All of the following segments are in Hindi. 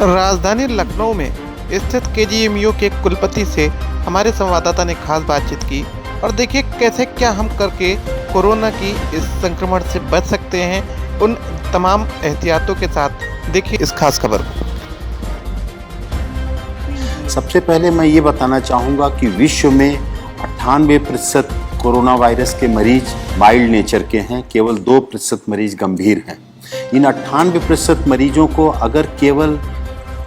राजधानी लखनऊ में स्थित केजीएमयू के कुलपति से हमारे संवाददाता ने खास बातचीत की और देखिए कैसे क्या हम करके कोरोना की इस संक्रमण से बच सकते हैं उन तमाम एहतियातों के साथ। देखिए इस खास खबर को। सबसे पहले मैं ये बताना चाहूँगा कि विश्व में 98% कोरोना वायरस के मरीज माइल्ड नेचर के हैं, केवल 2% मरीज गंभीर हैं। इन 98% मरीजों को अगर केवल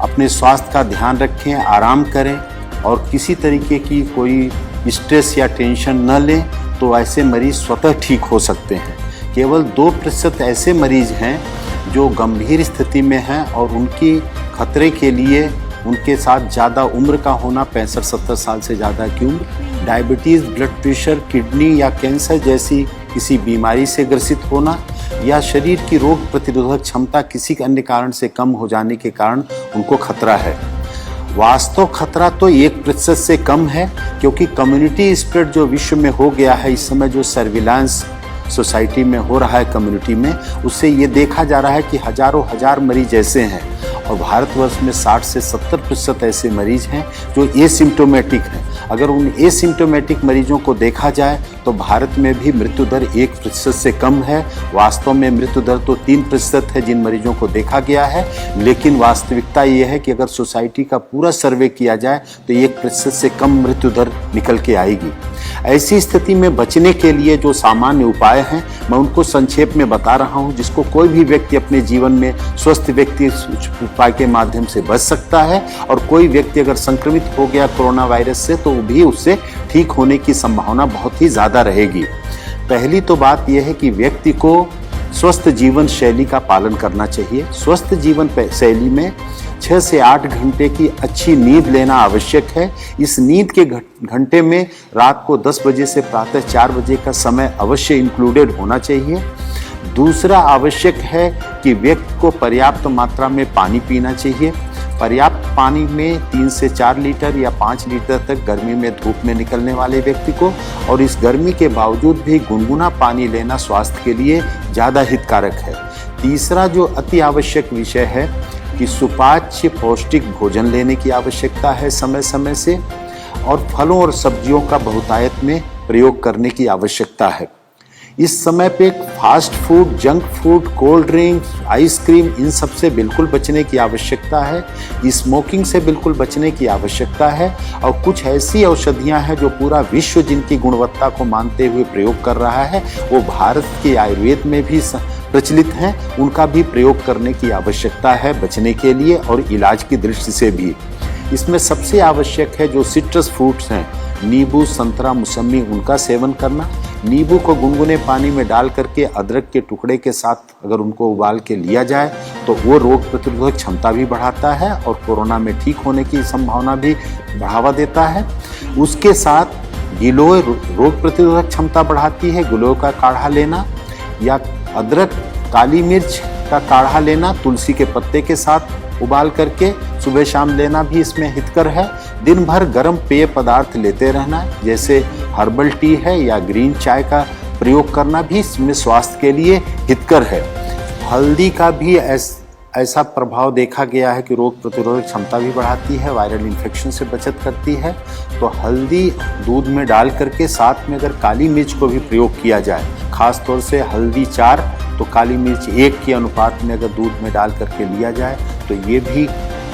अपने स्वास्थ्य का ध्यान रखें, आराम करें और किसी तरीके की कोई स्ट्रेस या टेंशन न लें तो ऐसे मरीज स्वतः ठीक हो सकते हैं। केवल 2% ऐसे मरीज हैं जो गंभीर स्थिति में हैं और उनकी खतरे के लिए उनके साथ ज़्यादा उम्र का होना, 65-70 साल से ज़्यादा की उम्र, डायबिटीज़, ब्लड प्रेशर, किडनी या कैंसर जैसी किसी बीमारी से ग्रसित होना या शरीर की रोग प्रतिरोधक क्षमता किसी अन्य कारण से कम हो जाने के कारण उनको खतरा है। वास्तव खतरा तो 1% से कम है, क्योंकि कम्युनिटी स्प्रेड जो विश्व में हो गया है इस समय, जो सर्विलांस सोसाइटी में हो रहा है कम्युनिटी में, उससे ये देखा जा रहा है कि हजारों हजार मरीज ऐसे हैं और भारतवर्ष में 60 से 70% ऐसे मरीज हैं जो एसिम्प्टोमेटिक हैं। अगर उन एसिम्प्टोमेटिक मरीजों को देखा जाए तो भारत में भी मृत्यु दर 1% से कम है। वास्तव में मृत्यु दर तो 3% है जिन मरीजों को देखा गया है, लेकिन वास्तविकता ये है कि अगर सोसाइटी का पूरा सर्वे किया जाए तो 1% से कम मृत्यु दर निकल के आएगी। ऐसी स्थिति में बचने के लिए जो सामान्य उपाय हैं मैं उनको संक्षेप में बता रहा हूं, जिसको कोई भी व्यक्ति अपने जीवन में स्वस्थ व्यक्ति उपाय के माध्यम से बच सकता है। और कोई व्यक्ति अगर संक्रमित हो गया कोरोना वायरस से तो भी उससे ठीक होने की संभावना बहुत ही ज़्यादा रहेगी। पहली तो बात यह है कि व्यक्ति को स्वस्थ जीवन शैली का पालन करना चाहिए। स्वस्थ जीवन शैली में 6 से 8 घंटे की अच्छी नींद लेना आवश्यक है। इस नींद के घंटे में रात को 10 बजे से प्रातः 4 बजे का समय अवश्य इंक्लूडेड होना चाहिए। दूसरा आवश्यक है कि व्यक्ति को पर्याप्त मात्रा में पानी पीना चाहिए। पर्याप्त पानी में 3 से 4 लीटर या 5 लीटर तक गर्मी में धूप में निकलने वाले व्यक्ति को, और इस गर्मी के बावजूद भी गुनगुना पानी लेना स्वास्थ्य के लिए ज़्यादा हितकारक है। तीसरा जो अति आवश्यक विषय है कि सुपाच्य पौष्टिक भोजन लेने की आवश्यकता है समय समय से, और फलों और सब्जियों का बहुतायत में प्रयोग करने की आवश्यकता है। इस समय पे fast food, junk food, cold drink, ice cream, इन सब से बिल्कुल बचने की आवश्यकता है। स्मोकिंग से बिल्कुल बचने की आवश्यकता है। और कुछ ऐसी औषधियां हैं जो पूरा विश्व जिनकी गुणवत्ता को मानते हुए प्रयोग कर रहा है, वो भारत के आयुर्वेद में भी प्रचलित हैं, उनका भी प्रयोग करने की आवश्यकता है बचने के लिए और इलाज की दृष्टि से भी। इसमें सबसे आवश्यक है जो सिट्रस फ्रूट्स हैं, नींबू, संतरा, मौसमी, उनका सेवन करना। नींबू को गुनगुने पानी में डाल करके अदरक के टुकड़े के साथ अगर उनको उबाल के लिया जाए तो वो रोग प्रतिरोधक क्षमता भी बढ़ाता है और कोरोना में ठीक होने की संभावना भी बढ़ावा देता है। उसके साथ गिलोय रोग प्रतिरोधक क्षमता बढ़ाती है। गिलोय का काढ़ा लेना या अदरक, काली मिर्च का काढ़ा लेना तुलसी के पत्ते के साथ उबाल करके सुबह शाम लेना भी इसमें हितकर है। दिन भर गर्म पेय पदार्थ लेते रहना, जैसे हर्बल टी है या ग्रीन चाय का प्रयोग करना भी इसमें स्वास्थ्य के लिए हितकर है। हल्दी का भी ऐसा प्रभाव देखा गया है कि रोग प्रतिरोधक क्षमता भी बढ़ाती है, वायरल इन्फेक्शन से बचत करती है। तो हल्दी दूध में डाल करके साथ में अगर काली मिर्च को भी प्रयोग किया जाए, खास तौर से हल्दी 4 तो काली मिर्च 1 के अनुपात में अगर दूध में डाल करके लिया जाए तो ये भी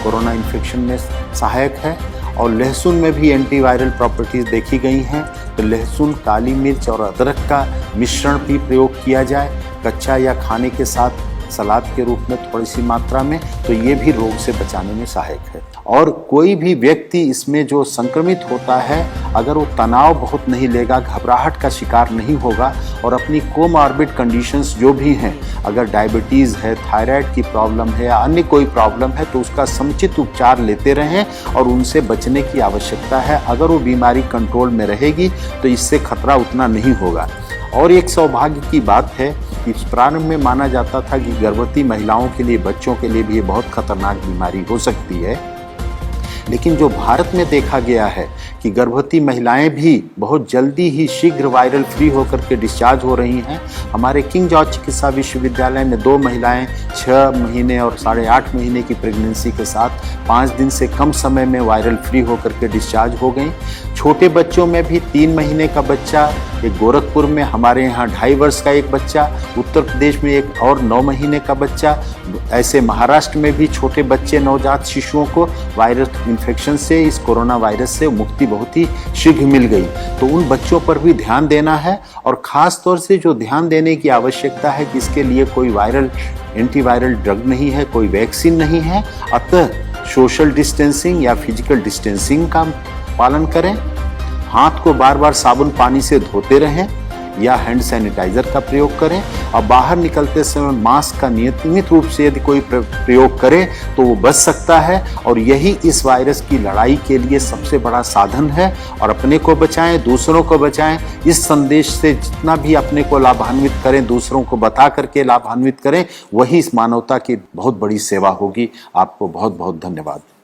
कोरोना इन्फेक्शन में सहायक है। और लहसुन में भी एंटीवायरल प्रॉपर्टीज़ देखी गई हैं, तो लहसुन, काली मिर्च और अदरक का मिश्रण भी प्रयोग किया जाए कच्चा या खाने के साथ सलाद के रूप में थोड़ी सी मात्रा में, तो ये भी रोग से बचाने में सहायक है। और कोई भी व्यक्ति इसमें जो संक्रमित होता है अगर वो तनाव बहुत नहीं लेगा, घबराहट का शिकार नहीं होगा और अपनी कोमॉर्बिड कंडीशंस जो भी हैं, अगर डायबिटीज़ है, थायराइड की प्रॉब्लम है या अन्य कोई प्रॉब्लम है, तो उसका समुचित उपचार लेते रहें और उनसे बचने की आवश्यकता है। अगर वो बीमारी कंट्रोल में रहेगी तो इससे खतरा उतना नहीं होगा। और एक सौभाग्य की बात है कि प्रारंभ में माना जाता था कि गर्भवती महिलाओं के लिए, बच्चों के लिए भी ये बहुत खतरनाक बीमारी हो सकती है, लेकिन जो भारत में देखा गया है कि गर्भवती महिलाएं भी बहुत जल्दी ही शीघ्र वायरल फ्री होकर के डिस्चार्ज हो रही हैं। हमारे किंग जॉर्ज चिकित्सा विश्वविद्यालय में 2 महिलाएं 6 महीने और 8.5 महीने की प्रेगनेंसी के साथ 5 दिन से कम समय में वायरल फ्री होकर के डिस्चार्ज हो गई। छोटे बच्चों में भी 3 महीने का बच्चा, एक गोरखपुर में, हमारे यहाँ 2.5 वर्ष का एक बच्चा, उत्तर प्रदेश में एक और 9 महीने का बच्चा, ऐसे महाराष्ट्र में भी छोटे बच्चे नवजात शिशुओं को वायरस इन्फेक्शन से, इस कोरोना वायरस से मुक्ति बहुत ही शीघ्र मिल गई। तो उन बच्चों पर भी ध्यान देना है और ख़ास तौर से जो ध्यान देने की आवश्यकता है कि इसके लिए कोई वायरल एंटीवायरल ड्रग नहीं है, कोई वैक्सीन नहीं है, अतः सोशल डिस्टेंसिंग या फिजिकल डिस्टेंसिंग का पालन करें, हाथ को बार बार साबुन पानी से धोते रहें या हैंड सैनिटाइजर का प्रयोग करें और बाहर निकलते समय मास्क का नियमित रूप से यदि कोई प्रयोग करे तो वो बच सकता है। और यही इस वायरस की लड़ाई के लिए सबसे बड़ा साधन है। और अपने को बचाएं, दूसरों को बचाएं। इस संदेश से जितना भी अपने को लाभान्वित करें, दूसरों को बता करके लाभान्वित करें, वही इस मानवता की बहुत बड़ी सेवा होगी। आपको बहुत बहुत धन्यवाद।